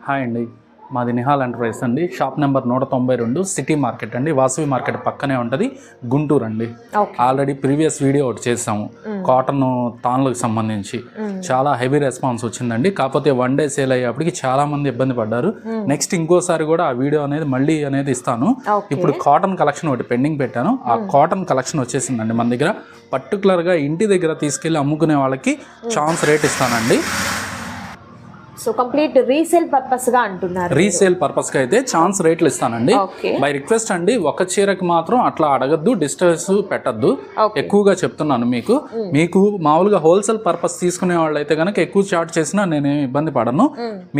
Hi అండి, మాది Nihal enterprise అండి. షాప్ నెంబర్ 192 సిటీ మార్కెట్ అండి. వాసవి మార్కెట్ పక్కనే ఉంటుంది, గుంటూరు అండి. ఆల్రెడీ ప్రీవియస్ వీడియో ఒకటి చేసాము కాటన్ తాన్లకు సంబంధించి. చాలా హెవీ రెస్పాన్స్ వచ్చిందండి. కాకపోతే వన్ డే సేల్ అయ్యేప్పటికి చాలా మంది ఇబ్బంది పడ్డారు. నెక్స్ట్ ఇంకోసారి కూడా ఆ వీడియో అనేది మళ్ళీ అనేది ఇస్తాను. ఇప్పుడు కాటన్ కలెక్షన్ ఒకటి పెండింగ్ పెట్టాను. ఆ కాటన్ కలెక్షన్ వచ్చేసిందండి మన దగ్గర. పర్టికులర్గా ఇంటి దగ్గర తీసుకెళ్ళి అమ్ముకునే వాళ్ళకి ఛాన్స్ రేట్ ఇస్తానండి. సో కంప్లీట్ రీసేల్ పర్పస్ గా అంటున్నారు. రీసేల్ పర్పస్ గా అయితే ఛాన్స్ రేట్లు ఇస్తానండి. బై రిక్వెస్ట్ అండి, ఒక చీరకి మాత్రం అట్లా అడగద్దు, డిస్టర్బెన్స్ పెట్టద్దు. ఎక్కువగా చెప్తున్నాను మీకు మామూలుగా హోల్సేల్ పర్పస్ తీసుకునే వాళ్ళు అయితే కనుక ఎక్కువ చార్ట్ చేసినా నేను ఇబ్బంది పడను.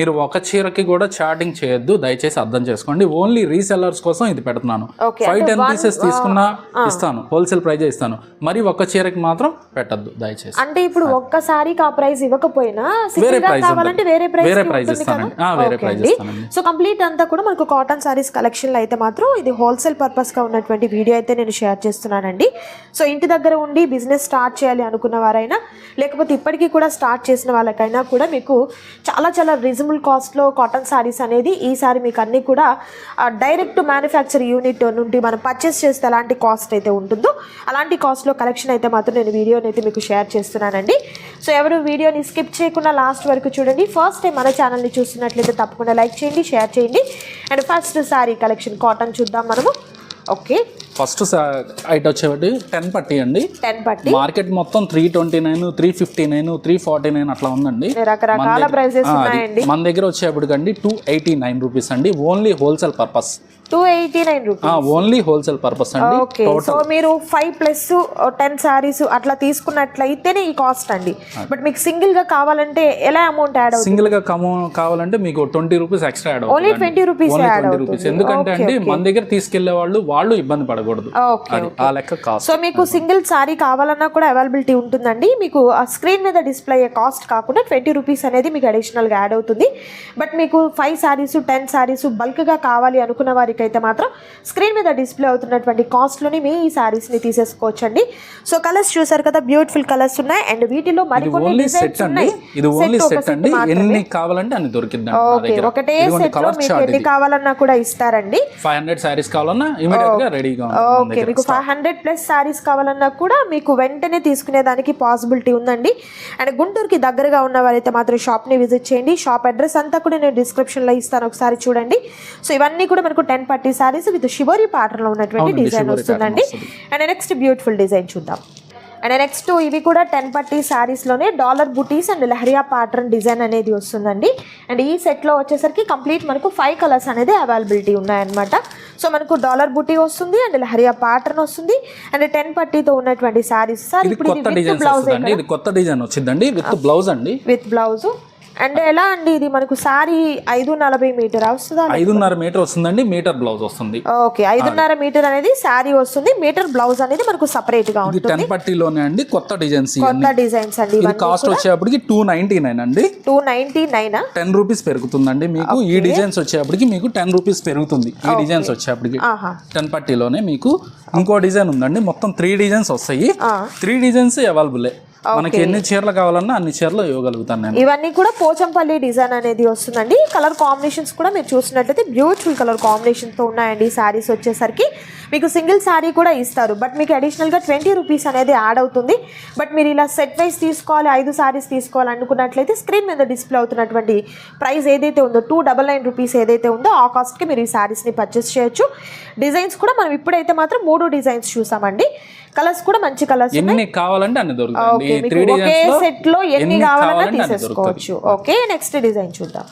మీరు ఒక చీరకి కూడా చార్టింగ్ చేయొద్దు, దయచేసి అర్థం చేసుకోండి. ఓన్లీ రీసెల్లర్స్ కోసం ఇది పెడుతున్నాను. 5-10 పీసెస్ తీసుకున్నా ఇస్తాను, హోల్సేల్ ప్రైజ్ ఇస్తాను. మరి ఒక చీరకి మాత్రం పెట్టద్దు దయచేసి. అంటే ఇప్పుడు ఒక్కసారి ఆ ప్రైస్ ఇవ్వకపోయినా వేరే ప్రైస్ ఇస్తానండి. సో కంప్లీట్ అంతా కూడా మనకు కాటన్ సారీస్ కలెక్షన్ లో అయితే మాత్రం ఇది హోల్సేల్ పర్పస్ గా ఉన్నటువంటి వీడియో అయితే నేను షేర్ చేస్తున్నానండి. సో ఇంటి దగ్గర ఉండి బిజినెస్ స్టార్ట్ చేయాలి అనుకున్న వారైనా, లేకపోతే ఇప్పటికీ కూడా స్టార్ట్ చేసిన వాళ్ళకైనా కూడా మీకు చాలా చాలా రీజనబుల్ కాస్ట్ లో కాటన్ సారీస్ అనేది ఈసారి మీకు అన్ని కూడా డైరెక్ట్ మ్యానుఫ్యాక్చర్ యూనిట్ నుండి మనం పర్చేస్ చేస్తే ఎలాంటి కాస్ట్ అయితే ఉంటుందో అలాంటి కాస్ట్ లో కలెక్షన్ అయితే మాత్రం నేను వీడియోని అయితే మీకు షేర్ చేస్తున్నానండి. సో ఎవరు వీడియోని స్కిప్ చేయకుండా లాస్ట్ వరకు చూడండి. ఫస్ట్ టైం మన ఛానల్ని చూస్తున్నట్లయితే తప్పకుండా లైక్ చేయండి, షేర్ చేయండి. And first sorry collection cotton చూద్దాం మనము. ఓకే, ఫస్ట్ ఐటమ్ వచ్చేవాటి 10 పట్టీ అండి. 10 పట్టీ మార్కెట్ మొత్తం 329, 359, 349 అట్లా ఉందండి. రకరకాల ప్రైసెస్ ఉన్నాయండి. మన దగ్గర వచ్చేప్పటికండి 289 రూపీస్ అండి. Only wholesale purpose. 289 rupees only wholesale purpose అండి. ఓకే, సో మీరు 5+10 సారీస్ అట్లా తీసుకున్నట్లయితేనే ఈ కాస్ట్ అండి. బట్ మీకు సింగిల్ గా కావాలంటే ఎలా అమౌంట్ యాడ్ అవుతుంది? సింగిల్ గా కావాలంటే మీకు 20 రూపీస్ ఎక్స్ట్రా యాడ్ అవుతుంది. ఓన్లీ 20 రూపీస్ యాడ్ అవుతుంది. ఎందుకంటే అండి మన దగ్గర తీసుకెళ్లే వాళ్ళు ఇబ్బంది పడకూడదు, ఆ లెక్క కాస్ట్. సో మీకు సింగిల్ సారీ కావాలన్నా కూడా అవైలబిలిటీ ఉంటుందండి. మీకు ఆ స్క్రీన్ మీద డిస్ప్లే అయ్యే కాస్ట్ కాకుండా 20 రూపీస్ అనేది మీకు అడిషనల్ గా యాడ్ అవుతుంది. బట్ మీకు 5 సారీస్ 10 సారీస్ బల్క్ గా కావాలి అనుకున్న వారికి అయితే మాత్రం స్క్రీన్ మీద డిస్ప్లే అవుతున్నటువంటి కాస్ట్ లోని మీ ఈ సారీస్ ని తీసేసుకోవచ్చండి. సో కలర్స్ చూసారు కదా, బ్యూటిఫుల్ కలర్స్ ఉన్నాయి. అండ్ వీటిలో మరికొన్ని డిజైన్స్ ఉన్నాయి. ఇది ఓన్లీ సెట్ అండి, ఎన్ని కావాలంటే అన్ని దొరికింది. ఓకే, ఒకటే సెట్ లో మీకు ఎన్ని కావాలన్నా కూడా ఇస్తారండి. 500 సారీస్ కావాలన్నా ఇమిడియట్ గా రెడీగా ఉంది. ఓకే, మీకు 500+ సారీస్ కావాలన్నా కూడా మీకు వెంటనే తీసుకునేదానికి పాసిబిలిటీ ఉందండి. అండ్ గుంటూరుకి దగ్గరగా ఉన్న వారైతే మాత్రం షాప్ని విజిట్ చేయండి. షాప్ అడ్రస్ అంతా కూడా నేను డిస్క్రిప్షన్లో ఇస్తాను, ఒకసారి చూడండి. సో ఇవన్నీ కూడా మనకు 10 పట్టీ సారీస్ విత్ షిబోరి ప్యాటర్న్లో ఉన్నటువంటి డిజైన్ వస్తుందండి. అండ్ నెక్స్ట్ బ్యూటిఫుల్ డిజైన్ చూద్దాం. అండ్ నెక్స్ట్ ఇవి కూడా 10 పట్టీ శారీస్లోనే dollar buttis and leheriya pattern design అనేది వస్తుందండి. అండ్ ఈ సెట్లో వచ్చేసరికి కంప్లీట్ మనకు 5 కలర్స్ అనేది అవైలబిలిటీ ఉన్నాయన్నమాట. సో మనకు డాలర్ బుటీ వస్తుంది అండ్ లహరియా ప్యాటర్న్ వస్తుంది అండ్ 10 పట్టీతో ఉన్నటువంటి శారీస్. సార్ ఇప్పుడు ఇది కొత్త డిజైన్ వచ్చిందండి విత్ బ్లౌజ్ అండి, విత్ బ్లౌజ్. అండ్ ఎలా అండి ఇది మనకు సారీ 5.40 మీటర్ వస్తుందా? 5.5 మీటర్ వస్తుందండి, మీటర్ బ్లౌజ్ వస్తుంది. ఓకే, 5.5 మీటర్ అనేది సారీ వస్తుంది, మీటర్ బ్లౌజ్ అనేది మనకు సెపరేట్ గా ఉంటుంది. 10 పట్టీలోనే అండి, కొత్త డిజైన్స్ అండి. ఇది కాస్ట్ వచ్చేప్పటికి 299 అండి. 299 10 రూపీస్ పెరుగుతుందండి మీకు. ఈ డిజైన్స్ వచ్చేప్పటికి మీకు 10 రూపీస్ పెరుగుతుంది. ఈ డిజైన్స్ వచ్చేప్పటికి 10 పట్టీలోనే మీకు ఇంకో డిజైన్ ఉందండి. మొత్తం 3 డిజైన్స్ వస్తాయి. 3 డిజైన్స్ అవైలబుల్. మనకి ఎన్ని చీరలు కావాలన్నా అన్ని చీరలు ఇవ్వగలుగుతాను నేను. ఇవన్నీ కూడా పోచంపల్లి డిజైన్ అనేది వస్తుందండి. కలర్ కాంబినేషన్స్ కూడా మీరు చూసినట్లయితే బ్యూటిఫుల్ కలర్ కాంబినేషన్ తో ఉన్నాయండి. సారీస్ వచ్చేసరికి మీకు సింగిల్ సారీ కూడా ఇస్తారు, బట్ మీకు అడిషనల్ గా 20 రూపీస్ అనేది యాడ్ అవుతుంది. బట్ మీరు ఇలా సెట్ వైజ్ తీసుకోవాలి, 5 సారీస్ తీసుకోవాలి అనుకున్నట్లయితే స్క్రీన్ మీద డిస్ప్లే అవుతున్నటువంటి ప్రైస్ ఏదైతే ఉందో 299 రూపీస్ ఏదైతే ఉందో ఆ కాస్ట్ కి మీరు ఈ సారీస్ ని పర్చేస్ చేయొచ్చు. డిజైన్స్ కూడా మనం ఇప్పుడైతే మాత్రం 3 డిజైన్స్ చూసామండి. కలర్స్ కూడా మంచి కలర్స్ ఎన్ని కావాలంటే అన్ని దొరుకుతాయి. ఒకే సెట్ లో ఎన్ని కావాలన్నా తీసేసుకోవచ్చు. ఓకే, నెక్స్ట్ డిజైన్ చూద్దాం.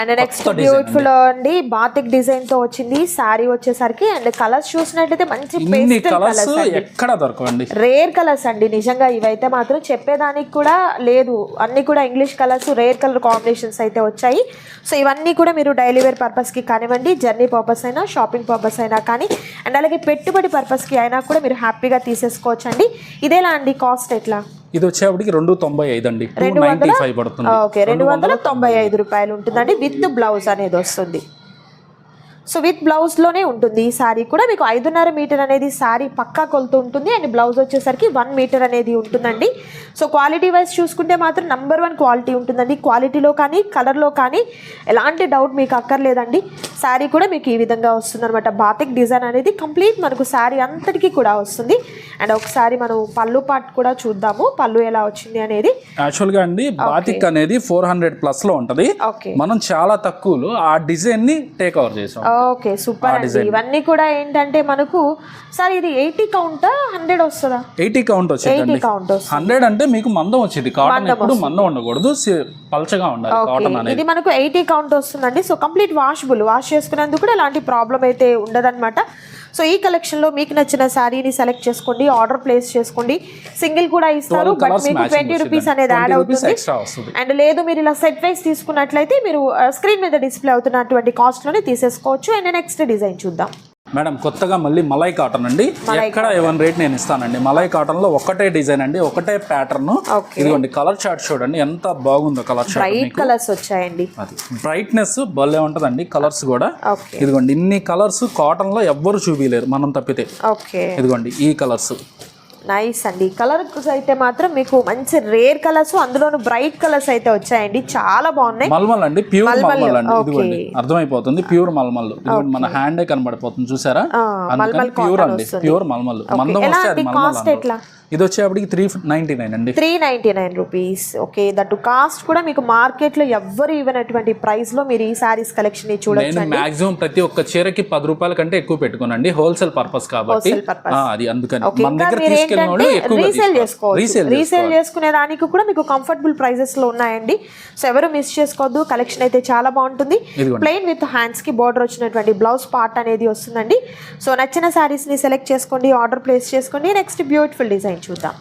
అండ్ నెక్స్ట్ బ్యూటిఫుల్ అండి, బాతిక్ డిజైన్ తో వచ్చింది సారీ వచ్చేసరికి. అండ్ కలర్స్ చూసినట్లయితే మంచి పేస్టల్ కలర్స్ ఎక్కడ దొరకవండి, రేర్ కలర్స్ అండి. నిజంగా ఇవైతే మాత్రం చెప్పేదానికి కూడా లేదు, అన్ని కూడా English colours, rare colour combinations అయితే వచ్చాయి. సో ఇవన్నీ కూడా మీరు డైలీ వేర్ పర్పస్ కి కానివ్వండి, జర్నీ పర్పస్ అయినా, షాపింగ్ పర్పస్ అయినా కానీ, అండ్ అలాగే పెట్టుబడి పర్పస్ కి అయినా కూడా మీరు హ్యాపీగా తీసేసుకోవచ్చు అండి. ఇదేలా అండి కాస్ట్ ఎట్లా? ఇది వచ్చేప్పటికి 295 అండి, 295 పడుతుంది. ఓకే, 295 రూపాయలు ఉంటుందండి విత్ బ్లౌజ్ అనేది వస్తుంది. సో విత్ బ్లౌజ్లోనే ఉంటుంది ఈ శారీ కూడా. మీకు 5.5 మీటర్ అనేది శారీ పక్కా కొలుతూ ఉంటుంది అండ్ బ్లౌజ్ వచ్చేసరికి 1 మీటర్ అనేది ఉంటుందండి. సో క్వాలిటీ వైజ్ చూసుకుంటే మాత్రం నెంబర్ 1 క్వాలిటీ ఉంటుందండి. క్వాలిటీలో కానీ కలర్లో కానీ ఎలాంటి డౌట్ మీకు అక్కర్లేదండి. శారీ కూడా మీకు ఈ విధంగా వస్తుంది అనమాట. బాతిక్ డిజైన్ అనేది కంప్లీట్ మనకు శారీ అంతటికీ కూడా వస్తుంది. అండ్ ఒకసారి మనం పళ్ళు పార్ట్ కూడా చూద్దాము, పళ్ళు ఎలా వచ్చింది అనేది. యాక్చువల్గా అండి బాతిక్ అనేది 400+ లో ఉంటది. ఓకే, మనం చాలా తక్కువలో ఆ డిజైన్ ని టేక్ ఓవర్ చేసాం. ఓకే సూపర్ అండి. ఇవన్నీ కూడా ఏంటంటే మనకు సార్ ఇది 80 కౌంటా 100 వస్తుందా? 80 కౌంట్ వచ్చింది. 80 కౌంట్ వస్తుంది. 100 అంటే మీకు మందం వచ్చింది. కాటన్ ఎప్పుడు మందం ఉండకూడదు, పల్చగా ఉండాలి కాటన్ అనేది. ఇది మనకు 80 కౌంట్ వస్తుందండి. సో కంప్లీట్ వాషబుల్, వాష్ చేసుకునేందుకు కూడా ఎలాంటి ప్రాబ్లం అయితే ఉండదన్నమాట. సో ఈ కలెక్షన్లో మీకు నచ్చిన శారీని సెలెక్ట్ చేసుకోండి, ఆర్డర్ ప్లేస్ చేసుకోండి. సింగిల్ కూడా ఇస్తారు, బట్ మీకు 20 రూపీస్ అనేది యాడ్ అవుతుంది. అండ్ లేదు మీరు ఇలా సెట్ వైస్ తీసుకున్నట్లయితే మీరు స్క్రీన్ మీద డిస్ప్లే అవుతున్నటువంటి కాస్ట్లోనే తీసేసుకోవచ్చు. అండ్ నెక్స్ట్ డిజైన్ చూద్దాం. మేడం కొత్తగా మళ్ళీ మలై కాటన్ అండి. ఎక్కడ ఎవరి రేట్ నేను ఇస్తానండి. మలై కాటన్ లో ఒకటే డిజైన్ అండి, ఒకటే ప్యాటర్న్. ఇదిగోండి కలర్ చార్ట్ చూడండి ఎంత బాగుందో. కలర్ చార్ట్ బ్రైట్ కలర్స్ వచ్చాయండి. అది బ్రైట్నెస్ భలే ఉంటదండి. కలర్స్ కూడా ఇదిగోండి ఇన్ని కలర్స్ కాటన్ లో ఎవ్వరు చూపిలేరు మనం తప్పితే. ఓకే ఇదిగోండి ఈ కలర్స్ నైస్ అండి. కలర్స్ అయితే మాత్రం మీకు మంచి రేర్ కలర్స్, అందులోను బ్రైట్ కలర్స్ అయితే వచ్చాయండి, చాలా బాగున్నాయి. మల్మల్ అండి, ప్యూర్ మల్మల్ అండి. ఇదిగోండి అర్థమైపోతుంది ప్యూర్ మల్మల్. ఇదిగోండి మన హ్యాండే కనబడిపోతుంది చూసారా, అందుకని ప్యూర్ అండి, ప్యూర్ మల్మల్. మందం వస్తే అది మల్మల్. ఇది వచ్చేప్పటికి 399 అండి, 399 రూపీస్. ఓకే, దట్ కాస్ట్ కూడా మీకు మార్కెట్ లో ఎవ్వరు ఇవ్వనటువంటి ప్రైస్ లో మీరు ఈ సారీస్ కలెక్షన్ చూడొచ్చు. నేను మాక్సిమం ప్రతి ఒక్క చీరకి 10 రూపాయల కంటే ఎక్కువ పెట్టుకోనండి, హోల్సేల్ పర్పస్ కాబట్టి. అది అందుకని మన దగ్గర తీసుకెళ్ళిన వాళ్ళు ఎక్కువ రీసేల్ చేసుకోవచ్చు. రీసేల్ చేసుకునే దానికి కూడా మీకు కంఫర్టబుల్ ప్రైజెస్ లో ఉన్నాయండి. సో ఎవరు మిస్ చేసుకోవద్దు. కలెక్షన్ అయితే చాలా బాగుంటుంది. ప్లెయిన్ విత్ హ్యాండ్స్ కి బోర్డర్ వచ్చినటువంటి బ్లౌజ్ పార్ట్ అనేది వస్తుందండి. సో నచ్చిన సారీస్ ని సెలెక్ట్ చేసుకోండి, ఆర్డర్ ప్లేస్ చేసుకోండి. నెక్స్ట్ బ్యూటిఫుల్ డిజైన్ చూద్దాం.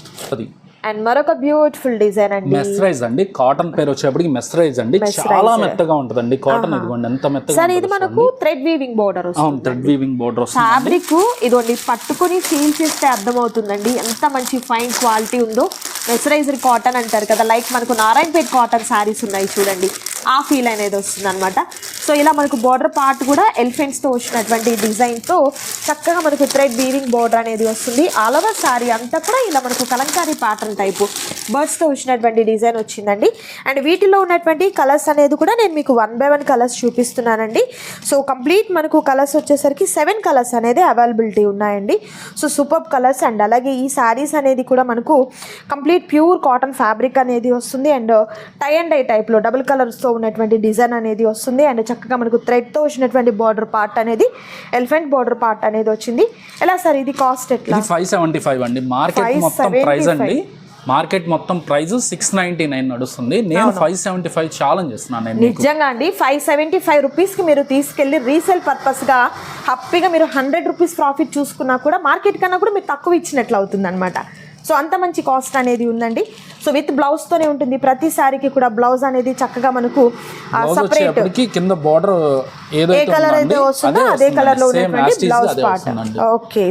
అండ్ మరొక బ్యూటిఫుల్ డిజైన్ అండి, మెస్రైజ్ అండి. కాటన్ పేరు వచ్చేప్పటికి మెస్రైజ్ అండి. చాలా మెత్తగా ఉంటదండి కాటన్. ఇదిగోండి ఎంత మెత్తగా. సార్ ఇది మనకు థ్రెడ్ వీవింగ్ బోర్డర్ వస్తుంది. థ్రెడ్ వీవింగ్ బోర్డర్ వస్తుంది. ఫ్యాబ్రిక్ ఇదిగోండి పట్టుకొని ఫీల్ చేస్తే అర్థమవుతుందండి ఎంత మంచి ఫైన్ క్వాలిటీ ఉందో. మెస్రైజ్డ్ కాటన్ అంటారు కదా, లైక్ మనకు నారాయణపేట్ కాటన్ శారీస్ ఉన్నాయి చూడండి, ఆ ఫీల్ అనేది వస్తుంది అనమాట. సో ఇలా మనకు బోర్డర్ పార్ట్ కూడా ఎలిఫెంట్స్తో వచ్చినటువంటి డిజైన్తో చక్కగా మనకు థ్రెడ్ వీవింగ్ బోర్డర్ అనేది వస్తుంది. ఆల్ ఓవర్ శారీ అంతా కూడా ఇలా మనకు కలంకారీ ప్యాటర్న్ టైపు బర్డ్స్తో వచ్చినటువంటి డిజైన్ వచ్చిందండి. అండ్ వీటిలో ఉన్నటువంటి కలర్స్ అనేది కూడా నేను మీకు 1 by 1 కలర్స్ చూపిస్తున్నానండి. సో కంప్లీట్ మనకు కలర్స్ వచ్చేసరికి 7 కలర్స్ అనేది అవైలబిలిటీ ఉన్నాయండి. So super colours. అండ్ అలాగే ఈ శారీస్ అనేది కూడా మనకు కంప్లీట్ ప్యూర్ కాటన్ ఫ్యాబ్రిక్ అనేది వస్తుంది. అండ్ టై అండ్ డై టైప్లో డబుల్ కలర్స్తో ఉన్నటువంటి డిజైన్ అనేది వస్తుంది. అండ్ చక్కగా మనకు థ్రెడ్తో వచ్చినటువంటి బార్డర్ పార్ట్ అనేది ఎలిఫెంట్ బార్డర్ పార్ట్ అనేది వచ్చింది. ఎలా సార్ ఇది కాస్ట్ ఎట్లా? 575 అండి. మార్కెట్ మొత్తం ప్రైస్ అండి. మార్కెట్ మొత్తం ప్రైస్ 699 నడుస్తుంది. నేను 575 ఛాలెంజ్ చేస్తున్నాను. నిజంగా అండి 575 రూపీస్కి మీరు తీసుకెళ్ళి రీసేల్ పర్పస్గా హ్యాపీగా మీరు 100 రూపీస్ ప్రాఫిట్ చూసుకున్నా కూడా మార్కెట్ కన్నా కూడా మీరు తక్కువ ఇచ్చినట్లు అవుతుంది అనమాట. సో అంత మంచి కాస్ట్ అనేది ఉందండి. సో విత్ బ్లౌజ్తోనే ఉంటుంది. ప్రతి సారీకి కూడా బ్లౌజ్ అనేది చక్కగా మనకు సపరేట్ కింద బార్డర్ ఏ కలర్ అయితే వస్తుందో అదే కలర్ లో ఉన్నటువంటి బ్లౌజ్ పార్ట్. ఓకే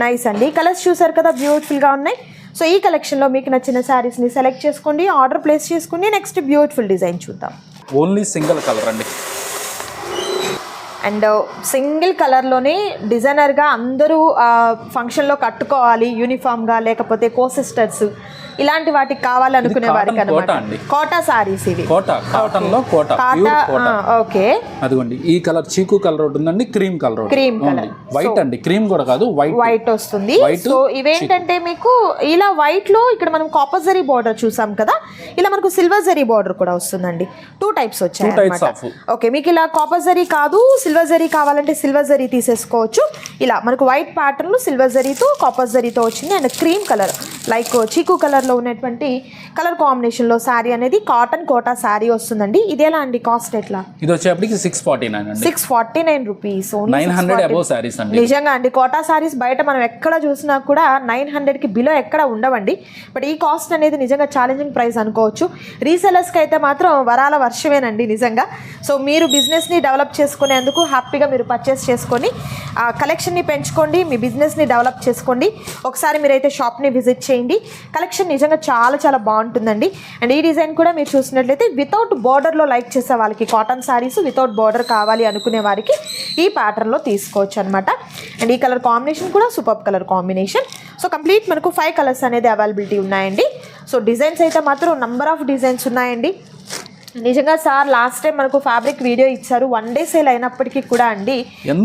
నైస్ అండి. కలర్స్ చూసారు కదా, బ్యూటిఫుల్ గా ఉన్నాయి. సో ఈ కలెక్షన్లో మీకు నచ్చిన శారీస్ని సెలెక్ట్ చేసుకోండి, ఆర్డర్ ప్లేస్ చేసుకోండి. నెక్స్ట్ బ్యూటిఫుల్ డిజైన్ చూద్దాం. ఓన్లీ సింగిల్ కలర్ అండి. అండ్ సింగిల్ కలర్లోనే డిజైనర్గా అందరూ ఫంక్షన్లో కట్టుకోవాలి యూనిఫామ్గా, లేకపోతే కో సిస్టర్స్ ఇలాంటి వాటికి కావాలనుకునే వారికి అన్నమాట. కోటా సారీస్ ఇవి. కాటన్ లో కోటా. ఓకే అదిగోండి ఈ కలర్ చీకు కలర్ ఉంటుందండి, క్రీమ్ కలర్. వైట్ అండి, క్రీమ్ కూడా కాదు, వైట్ వస్తుంది. సో ఇవేంటంటే మీకు ఇలా వైట్ లో ఇక్కడ మనం కాపర్ జరీ బార్డర్ చూసాం కదా, ఇలా మనకు సిల్వర్ జరీ బార్డర్ కూడా వస్తుందండి. 2 టైప్స్ వచ్చాయి. ఓకే, మీకు ఇలా కాపర్ జరీ కాదు సిల్వర్ జరీ కావాలంటే సిల్వర్ జరీ తీసేసుకోవచ్చు. ఇలా మనకు వైట్ ప్యాటర్న్ లో సిల్వర్ జరీతో కాపర్ జరీతో వచ్చింది. అండ్ క్రీమ్ కలర్ లైక్ చీకు కలర్ లో ఉన్నటువంటి కలర్ కాంబినేషన్ లో శారీ అనేది కాటన్ కోటా శారీ వస్తుందండి. ఇది ఎలా అండి, కాస్ట్ ఎట్లా? ఇది వచ్చేప్పటికి 649 రూపీస్. 900 అబౌవ్ సారీస్ అండి. నిజంగా అండి, కోటా సారీస్ బయట మనం ఎక్కడ చూసినా కూడా 900 కి బిలో ఎక్కడ ఉండవండి. బట్ ఈ కాస్ట్ అనేది నిజంగా ఛాలెంజింగ్ ప్రైస్ అనుకోవచ్చు. రీసెలర్స్కి అయితే మాత్రం వరాల వర్షమేనండి నిజంగా. సో మీరు బిజినెస్ని డెవలప్ చేసుకునేందుకు హ్యాపీగా మీరు పర్చేస్ చేసుకొని కలెక్షన్ని పెంచుకోండి, మీ బిజినెస్ని డెవలప్ చేసుకోండి. ఒకసారి మీరైతే షాప్ని విజిట్ చేయండి. చేయండి. కలెక్షన్ నిజంగా చాలా చాలా బాగుంటుందండి. అండ్ ఈ డిజైన్ కూడా మీరు చూసినట్లయితే వితౌట్ బార్డర్లో లైక్ చేసే వాళ్ళకి, కాటన్ శారీస్ వితౌట్ బార్డర్ కావాలి అనుకునే వారికి ఈ ప్యాటర్న్లో తీసుకోవచ్చు అనమాట. అండ్ ఈ కలర్ కాంబినేషన్ కూడా super colour combination. So complete మనకు 5 కలర్స్ అనేది అవైలబిలిటీ ఉన్నాయండి. సో డిజైన్స్ అయితే మాత్రం నంబర్ ఆఫ్ డిజైన్స్ ఉన్నాయండి. నిజంగా సార్ లాస్ట్ టైం మనకు ఫ్యాబ్రిక్ వీడియో ఇచ్చారు, 1 day సేల్ అయినప్పటికీ కూడా అండి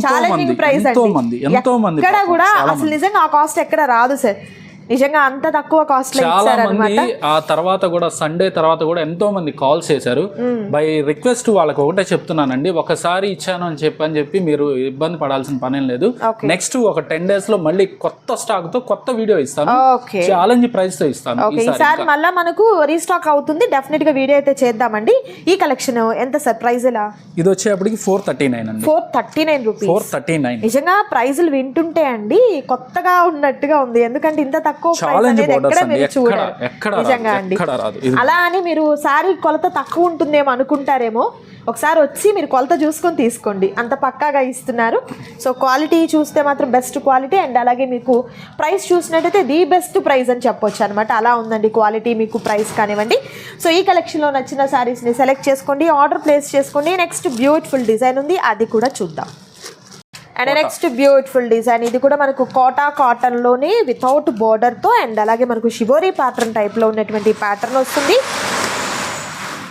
ఛాలెంజింగ్ ప్రైస్ అండి. ఎక్కడ కూడా అసలు నిజంగా ఆ కాస్ట్ ఎక్కడ రాదు సార్. నిజంగా అంత తక్కువ కాస్ట్ లో ఇచ్చారన్నమాట. ఆ తర్వాత కూడా సండే తర్వాత కూడా ఎంతో మంది కాల్స్ చేశారు. బై రిక్వెస్ట్ వాళ్ళకి ఒకటే చెప్తున్నానండి, ఒకసారి ఇచ్చాను అని చెప్పి మీరు ఇబ్బంది పడాల్సిన పనేం లేదు. నెక్స్ట్ ఒక 10 days లో మళ్ళీ కొత్త స్టాక్ తో కొత్త వీడియో ఇస్తాను, ఛాలెంజ్ ప్రైస్ తో ఇస్తాను. ఈసారి మళ్ళీ మనకు రీస్టాక్ అవుతుంది, డెఫినెట్ గా వీడియో అయితే చేద్దామండి. ఈ కలెక్షన్ ఎంత సార్ ప్రైస్ ఎలా? ఇది వచ్చేప్పటికి 439 అండి. 439 రూపీస్. 439. నిజంగా ప్రైజులు వింటుంటే అండి కొత్తగా ఉన్నట్టుగా ఉంది, ఎందుకంటే ఇంత తక్కువ నిజంగా అండి. అలా అని మీరు సారీ కొలత తక్కువ ఉంటుందేమో అనుకుంటారేమో, ఒకసారి వచ్చి మీరు కొలత చూసుకొని తీసుకోండి, అంత పక్కాగా ఇస్తున్నారు. సో క్వాలిటీ చూస్తే మాత్రం బెస్ట్ క్వాలిటీ. అండ్ అలాగే మీకు ప్రైస్ చూసినట్టయితే ది బెస్ట్ ప్రైస్ అని చెప్పొచ్చు అనమాట. అలా ఉందండి క్వాలిటీ, మీకు ప్రైస్ కానివ్వండి. సో ఈ కలెక్షన్లో నచ్చిన శారీస్ని సెలెక్ట్ చేసుకోండి, ఆర్డర్ ప్లేస్ చేసుకోండి. నెక్స్ట్ బ్యూటిఫుల్ డిజైన్ ఉంది, అది కూడా చూద్దాం. అండ్ నెక్స్ట్ బ్యూటిఫుల్ డిజైన్, ఇది కూడా మనకు కాటన్లోనే వితౌట్ బోర్డర్తో అండ్ అలాగే మనకు షిబోరీ ప్యాటర్న్ టైప్లో ఉన్నటువంటి ప్యాటర్న్ వస్తుంది.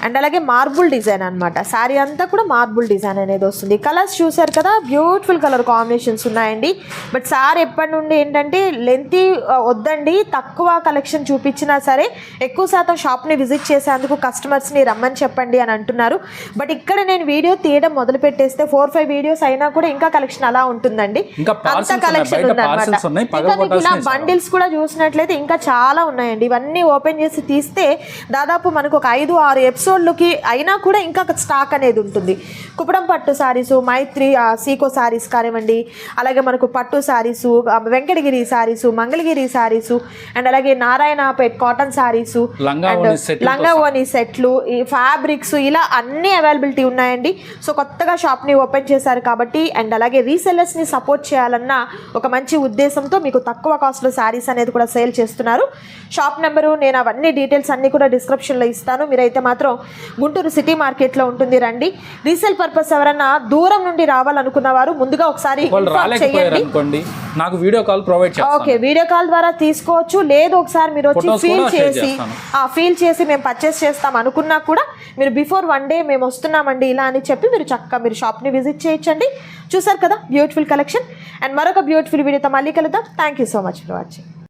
అండ్ అలాగే మార్బుల్ డిజైన్ అనమాట. శారీ అంతా కూడా మార్బుల్ డిజైన్ అనేది వస్తుంది. కలర్స్ చూసారు కదా, బ్యూటిఫుల్ కలర్ కాంబినేషన్స్ ఉన్నాయండి. బట్ సార్ ఎప్పటి నుండి ఏంటంటే లెంతీ వద్దండి, తక్కువ కలెక్షన్ చూపించినా సరే ఎక్కువ శాతం షాప్ని విజిట్ చేసేందుకు కస్టమర్స్ని రమ్మని చెప్పండి అని అంటున్నారు. బట్ ఇక్కడ నేను వీడియో తీయడం మొదలు పెట్టేస్తే 4-5 వీడియోస్ అయినా కూడా ఇంకా కలెక్షన్ అలా ఉంటుందండి, అంత కలెక్షన్ ఉందన్నమాట. ఇలా బండిల్స్ కూడా చూసినట్లయితే ఇంకా చాలా ఉన్నాయండి. ఇవన్నీ ఓపెన్ చేసి తీస్తే దాదాపు మనకు ఒక 5-6 ఎపిసోడ్లకి అయినా కూడా ఇంకా స్టాక్ అనేది ఉంటుంది. కుప్పడం పట్టు శారీసు, మైత్రి సీకో శారీస్ కానివ్వండి, అలాగే మనకు పట్టు శారీసు, వెంకటగిరి శారీసు, మంగళగిరి శారీసు, అండ్ అలాగే నారాయణపేట్ కాటన్ శారీసు, లంగా ఓని సెట్లు, ఈ ఫ్యాబ్రిక్స్, ఇలా అన్ని అవైలబిలిటీ ఉన్నాయండి. సో కొత్తగా షాప్ని ఓపెన్ చేశారు కాబట్టి, అండ్ అలాగే రీసెల్లర్స్ని సపోర్ట్ చేయాలన్న ఒక మంచి ఉద్దేశంతో మీకు తక్కువ కాస్ట్లో శారీస్ అనేది కూడా సేల్ చేస్తున్నారు. షాప్ నెంబరు నేను అవన్నీ డీటెయిల్స్ అన్నీ కూడా డిస్క్రిప్షన్లో ఇస్తాను. మీరైతే మాత్రం గుంటూరు సిటీ మార్కెట్లో ఉంటుంది, రండి. రీసేల్ పర్పస్ ఎవరన్నా దూరం నుండి రావాలనుకున్న వారు ముందుగా ఒకసారి చేయండి, నాకు వీడియో కాల్ ప్రొవైడ్ చేస్తాను. ఓకే, వీడియో కాల్ ద్వారా తీసుకోవచ్చు. లేదు ఒకసారి మీరు వచ్చి ఫీల్ చేసి మేము పర్చేస్ చేస్తాం అనుకున్నా కూడా మీరు బిఫోర్ 1 day మేము వస్తున్నామండి ఇలా అని చెప్పి మీరు చక్కగా మీరు షాప్ని విజిట్ చేయొచ్చండి. చూసారు కదా బ్యూటిఫుల్ కలెక్షన్. అండ్ మరొక బ్యూటిఫుల్ వీడియోతో మళ్ళీ కలుద్దాం. Thank you so much for watching.